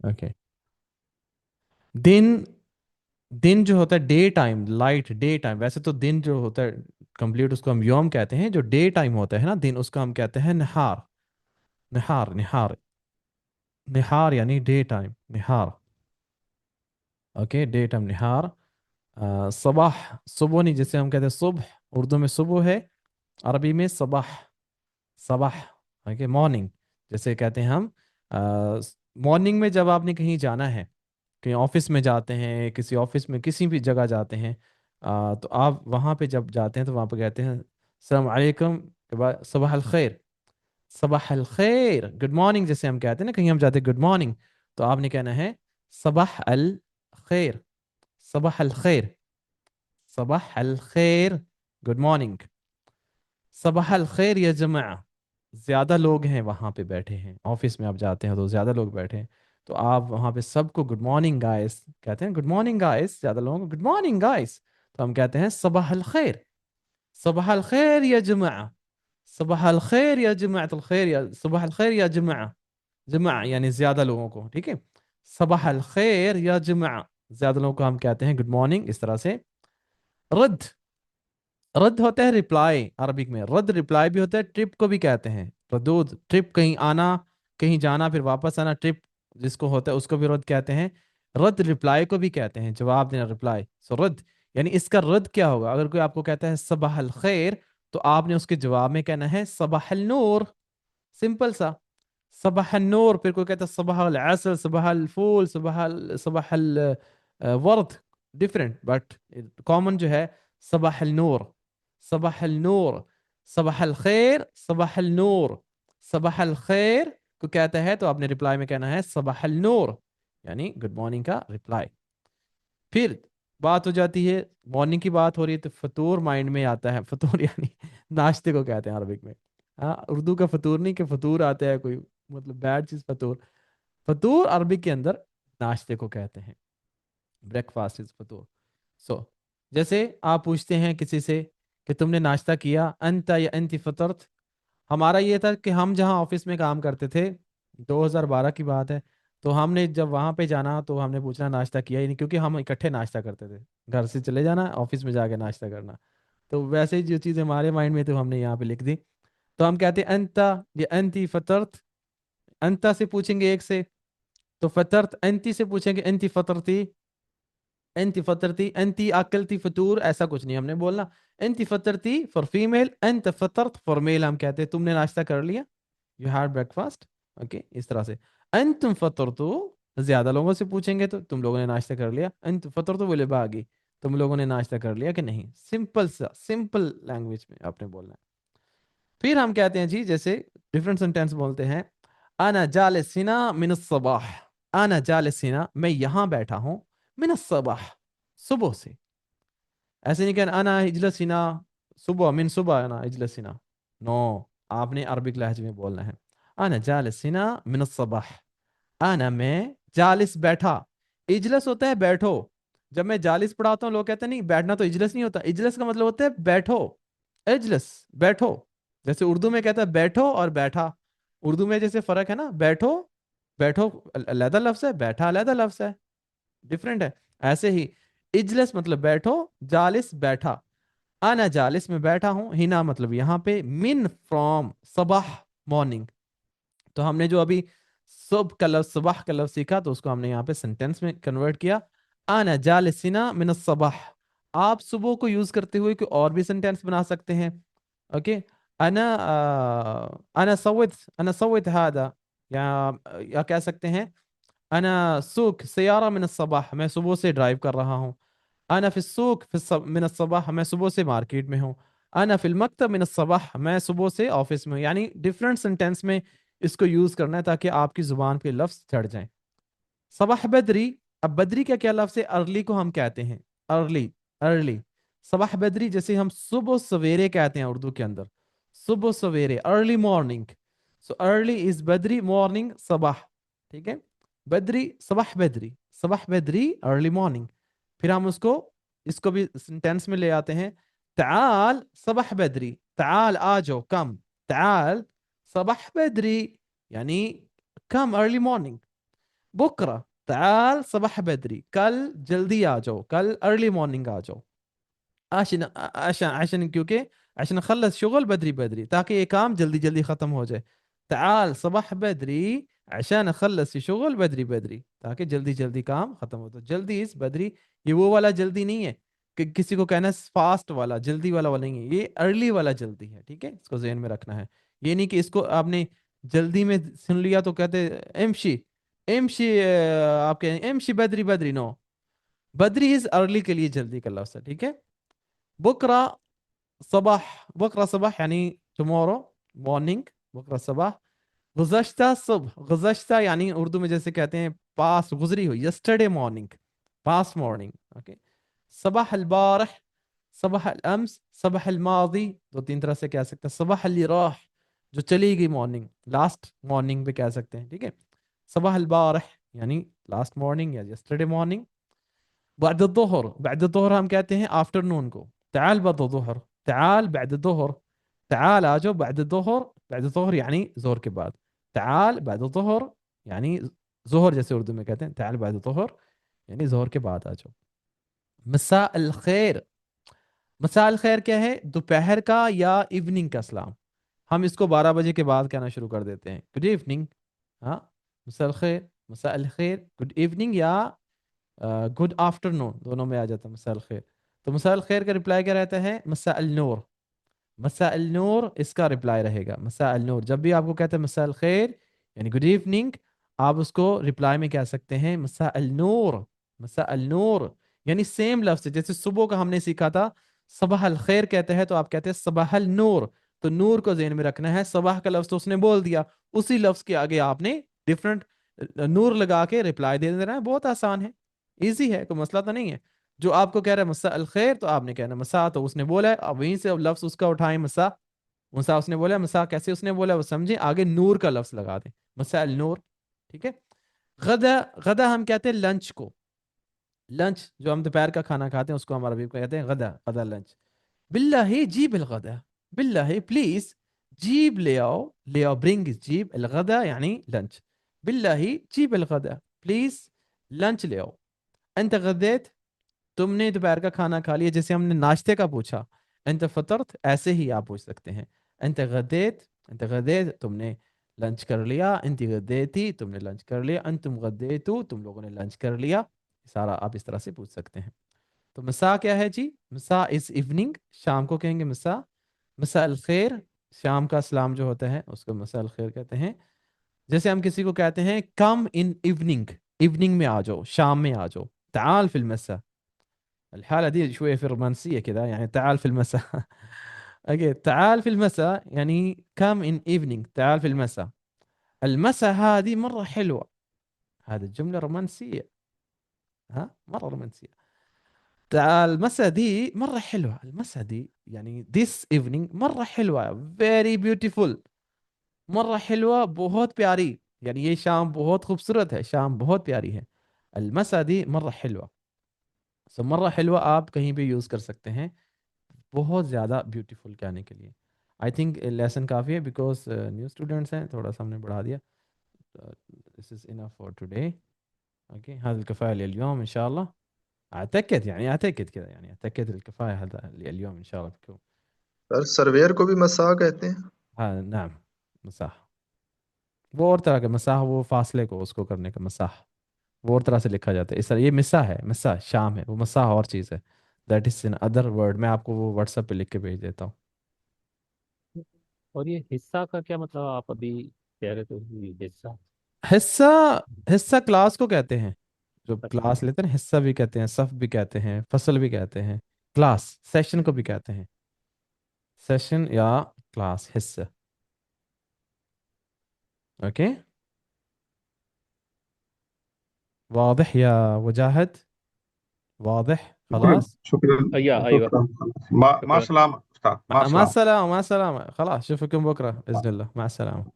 Okay. दिन, दिन जो होता है day time, light day time, वैसे तो दिन जो होता है कंप्लीट उसको हम यौम कहते हैं, जो डे टाइम होता है ना दिन, उसको हम कहते हैं नहार। निहार, निहार, निहार यानी डे टाइम, निहार। ओके, डे टाइम निहार। सबाह, सुबह नहीं, जैसे हम कहते हैं सुबह, उर्दू में सुबह है, अरबी में सबाह, सबाह। ओके, मॉर्निंग, जैसे कहते हैं हम मॉर्निंग में जब आपने कहीं जाना है, कहीं ऑफिस में जाते हैं, किसी ऑफिस में किसी भी जगह जाते हैं, तो आप वहाँ पे जब जाते हैं तो वहाँ पे कहते हैं अस्सलाम वालेकुम, के बाद सबह अल खैर, सबह अल खैर, गुड मॉर्निंग, जैसे हम कहते हैं ना कहीं हम जाते हैं गुड मॉर्निंग, तो आपने कहना है सबह अल खैर, सबह अल खैर, सबह अल खैर, गुड मॉर्निंग। सबह अल खैर या जमा, ज्यादा लोग हैं वहां पे बैठे हैं, ऑफिस में आप जाते हैं तो ज्यादा लोग बैठे हैं, तो आप वहां पे सबको गुड मॉर्निंग गाइस कहते हैं, गुड मॉर्निंग गाइस, ज्यादा लोगों को गुड मॉर्निंग गाइस, तो हम कहते हैं सबह अल खैर, सबह अल खैर या जमा, सबह अल खैर या जमाअत अल खैर, या सबह अल खैर या जमा, जमा यानी ज्यादा लोगों को, ठीक है। सबह अल खैर या जमा, ज्यादा लोगों को हम कहते हैं गुड मॉर्निंग, इस तरह से। रद्द, रद्द होता है रिप्लाई, अरबिक में रद्द रिप्लाई भी होता है, ट्रिप को भी कहते हैं रदूद, ट्रिप कहीं आना, कहीं जाना फिर वापस आना, ट्रिप जिसको होता है उसको भी रद्द कहते हैं। रद्द रिप्लाई को भी कहते हैं, जवाब देना, रिप्लाई, सो रद्द। यानी इसका रद्द क्या होगा, अगर कोई आपको कहता है सबह अल खैर, तो आपने उसके जवाब में कहना है सबह अल नूर, सिंपल सा, सबह अल नूर। फिर कोई कहता है सबह अल असर, सबह अल फूल, सबह अल वर्द, डिफरेंट बट कॉमन जो है सबह अल नूर, सबह अल नूर, सबह अल खैर, सबह अल नूर, सबह अल खैर को कहता है तो आपने रिप्लाई में कहना है सबह अल नूर, यानी गुड मॉर्निंग का रिप्लाई। फिर बात हो जाती है, मॉर्निंग की बात हो रही है तो फतूर माइंड में आता है, फतूर यानी नाश्ते को कहते हैं अरबिक में। हाँ, उर्दू का फतूर नहीं कि फतूर आता है कोई मतलब बैड चीज, फतूर, फतूर अरबिक के अंदर नाश्ते को कहते हैं, ब्रेकफास्ट इज फतूर। सो जैसे आप पूछते हैं किसी से कि तुमने नाश्ता किया, अंता या अंति फतरत, हमारा ये था कि हम जहाँ ऑफिस में काम करते थे, 2012 की बात है, तो हमने जब वहां पे जाना तो हमने पूछना नाश्ता किया ही नहीं, क्योंकि हम इकट्ठे नाश्ता करते थे, घर से चले जाना ऑफिस में जाके नाश्ता करना, तो वैसे ही जो चीज़ हमारे माइंड में तो हमने यहाँ पे लिख दी, तो हम कहते हैं अंता या अंति फतरत। अंता से पूछेंगे एक से तो फतरत, अंति से पूछेंगे अंति फतरती, انت فطرتي، انت اكلتي فطور، ऐसा कुछ नहीं हमने बोलना। انت فطرتي फॉर फीमेल, انت فطرت फॉर मेल, हम कहते हैं तुमने नाश्ता कर लिया, यू हैड ब्रेकफास्ट। ओके, इस तरह से। انتم فطرتوا, ज्यादा लोगों से पूछेंगे तो तुम लोगों ने नाश्ता कर लिया, انتم فطرتوا बोले बागी, तुम लोगों ने नाश्ता कर लिया कि नहीं, सिंपल सा, सिंपल लैंग्वेज में आपने बोलना है। फिर हम कहते हैं जी, जैसे डिफरेंट सेंटेंस बोलते हैं, अना जालिसिना मिन الصباح, अना जालिसिना, मैं यहाँ बैठा हूँ, मिन الصباح, सुबह से। ऐसे नहीं कहना अना इजलसिना, सुबह मिन सुबह अना इजलसिना, नो, आपने अरबिक लहजे में बोलना है, अना जालिसिना मिन الصباح, अना मैं, जालिस बैठा, इजलस होता है बैठो, जब मैं जालिस पढ़ाता हूँ लोग कहते हैं नहीं बैठना तो इजलस नहीं होता, इजलस का मतलब होता है बैठो, इजलस, बैठो। जैसे उर्दू में कहता है बैठो और बैठा, उर्दू में जैसे फर्क है ना, बैठो, बैठो अलहदा लफ्ज है, बैठा अलहदा लफ्ज है, डिफरेंट है। ऐसे ही इजलस मतलब बैठो, जालिस बैठा, आना जालिस में बैठा हूं, हिना मतलब यहाँ पे, मिन फ्रॉम, सबाह मॉर्निंग, तो हमने जो अभी सुबह का लफ्ज, सुबह का लफ्ज सीखा तो उसको हमने यहाँ पे सेंटेंस में कन्वर्ट किया, आना जालिसिना मिन सबाह। आप सुबह को यूज करते हुए कोई और भी सेंटेंस बना सकते हैं। ओके, अना अना सवित हादा, या कह सकते हैं अना सूक सयारा मिन सबाह, मैं सुबह से ड्राइव कर रहा हूँ। अना फिस सूक मिन सबाह, मैं सुबह से मार्केट में हूँ। अना फिल मकतब मिन सबाह, मैं सुबह से ऑफिस में हूँ। यानी डिफरेंट सेंटेंस में इसको यूज करना है ताकि आपकी जुबान पे लफ्ज चढ़ जाएं। सबाह बदरी, अब बदरी का क्या लफ्ज है, अर्ली को हम कहते हैं, अर्ली, अर्ली, सबाह बदरी, जैसे हम सुबह सवेरे कहते हैं उर्दू के अंदर, सुबह सवेरे, early morning, so early is Badri, morning Sabah, ठीक है, बदरी, सबाह बदरी, सबाह बदरी अर्ली मॉर्निंग। फिर हम उसको, इसको भी सेंटेंस में ले आते हैं, ताल सबाह बदरी, ताल आ जाओ, कम, ताल सबाह बदरी, यानी कम अर्ली मॉर्निंग। بكره تعال صباح بدري، कल जल्दी आ जाओ، कल अर्ली मॉर्निंग आ जाओ. عشان क्योंकि عشان نخلص شغل بدري بدري ताकि ये काम जल्दी जल्दी खत्म हो जाए. تعال صباح بدري عشان اخلص شغل بدري بدري ताकि जल्दी जल्दी काम खत्म हो. तो जल्दी इस بدري ये वो वाला जल्दी नहीं है कि किसी को कहना फास्ट वाला जल्दी वाला नहीं है, ये अर्ली वाला जल्दी है. ठीक है, इसको ज़हन में रखना है. ये नहीं कि इसको आपने जल्दी में सुन लिया तो कहते एमशी एमशी, आप कहें एमशी Badri Badri, no, Badri is early के लिए जल्दी का लफ्ज है. ठीक है. بكره صباح، بكره صباح يعني tomorrow morning. بكره صباح. गुज़श्ता सुबह، गुज़श्ता यानी उर्दू में जैसे कहते हैं पास गुजरी हुई, yesterday morning, past morning. Okay. صباح البارح، صباح الأمس، صباح الماضي. दो तीन तरह से कह सकते हैं. صباح اللي راح जो चली गई मॉर्निंग, लास्ट मॉर्निंग भी कह सकते हैं. ठीक है. صباح البارح यानी लास्ट मॉर्निंग या yesterday morning. بعد الظهر، بعد الظهر हम कहते हैं आफ्टरनून को. تعال بعد الظهر، تعال بعد الظهر، تعال आ जाओ بعد الظهر. بعد الظهر يعني जोर के बाद. تعال بعد الظهر يعني जोहर जैसे उर्दू में कहते हैं. تعال بعد الظهر यानी जोहर के बाद आ जाओ. مساء الخير، مساء الخير क्या है? दोपहर का या इवनिंग का सलाम. हम इसको 12 बजे के बाद कहना शुरू कर देते हैं. Good evening. हाँ, مساء الخير، مساء الخير गुड इवनिंग या गुड आफ्टरनून दोनों में आ जाता है मसाल खैर. तो मसाल खैर का रिप्लाई क्या रहता है? मसा अल नूर. मसा अल नूर इसका रिप्लाई रहेगा. मसा अल नूर जब भी आपको कहते हैं मसाल खैर यानी गुड इवनिंग, आप उसको रिप्लाई में कह सकते हैं मसा अल नूर. मसा अल नूर यानी सेम लफ्ज. जैसे सुबह का हमने सीखा था सबाह अल खैर कहते हैं, तो आप कहते हैं सबाह अल नूर. तो नूर को ज़हन में रखना है. सबाह का लफ्ज तो उसने बोल दिया, उसी लफ्ज के आगे आपने डिफरेंट नूर लगा के रिप्लाई दे देना है. बहुत आसान है, इजी है, कोई मसला तो नहीं है. जो आपको कह रहा है मसा अल खैर, तो आपने कहना मसा, तो उसने बोला है, अब वहीं से अब लफ्ज उसका उठाएं मसा. मसा उसने बोला, मसा कैसे उसने बोला वो समझे, आगे नूर का लफ्ज लगा दें, मसा अल नूर. ठीक है. गदा, गदा हम कहते हैं लंच को. लंच जो हम दोपहर का खाना खाते हैं उसको हम अरबी में कहते हैं गदा, गदा लंच. बिल्लाहि जीब अल गदा, बिल्लाहि प्लीज जीब ले आओ, ले आओ ब्रिंग जीब अल गदा यानी लंच. बिल्लाहि जीब अल गदा, प्लीज लंच ले आओ. انت غديت तुमने दोपहर का खाना खा लिया. जैसे हमने नाश्ते का पूछा انت फतरत, ऐसे ही आप पूछ सकते हैं انت غديت, انت غديت तुमने लंच कर लिया. انت غديتي तुमने लंच कर लिया. انتم غديتوا तुम लोगों ने लंच कर लिया. सारा आप इस तरह से पूछ सकते हैं. तो मसा क्या है जी? मसा इज इवनिंग, शाम को कहेंगे मसा. मसा अल खैर शाम का सलाम जो होता है उसको मसा अल खैर कहते हैं. जैसे हम किसी को कहते हैं कम इन इवनिंग, इवनिंग में आ जाओ, शाम में आ जाओ. تعال في المساء. الحالة دي شوية في رومانسية كذا يعني تعال في المساء. اوكي. تعال في المساء يعني come in evening، تعال في المساء. المساء هذه مرة حلوة. هذه الجملة رومانسية، ها مرة رومانسية. تعال المساء دي مرة حلوة. المساء دي يعني this evening مرة حلوة، very beautiful، مرة حلوة बहुत प्यारी. يعني ये शाम बहुत खूबसूरत है، शाम बहुत प्यारी है. المساء دي مرة حلوة. सो مرة حلوة आप कहीं भी यूज़ कर सकते हैं बहुत ज़्यादा ब्यूटीफुल कहने के लिए. आई थिंक लेसन काफ़ी है बिकॉज न्यू स्टूडेंट्स हैं, थोड़ा सा हमने बढ़ा दिया. This is enough for today. Okay هذا الكفايه لليوم ان شاء الله. اعتقد يعني اعتقد كذا يعني اعتقد الكفايه هذا اليوم ان شاء الله بكون. سر سرویر کو بھی مسا کہتے ہیں؟ हाँ नाम मसाह वो और तरह का मसाह, वो फासले को उसको करने का मसाह, वो और तरह से लिखा जाता है. इस तरह ये मिसा है, मिसा शाम है, वो मसाह और चीज़ है. That is in other word. मैं आपको वो व्हाट्सएप पे लिख के भेज देता हूँ. और ये हिस्सा का क्या मतलब, आप अभी कह रहे थे कि हिस्सा? हिस्सा, हिस्सा क्लास को कहते हैं. जो अच्छा, क्लास लेते हैं ना, हिस्सा भी कहते हैं, सफ भी कहते हैं, फसल भी कहते हैं, क्लास सेशन को भी कहते हैं. सेशन या क्लास हिस्सा. ओके. واضح يا وجاهد؟ واضح شكرا خلاص. شكرا ايوه ايوه شكرا. مع شكرا. السلامة أستاذ، مع مع السلامة. السلامة، مع السلامة. خلاص اشوفكم بكرة بإذن الله. مع السلامة.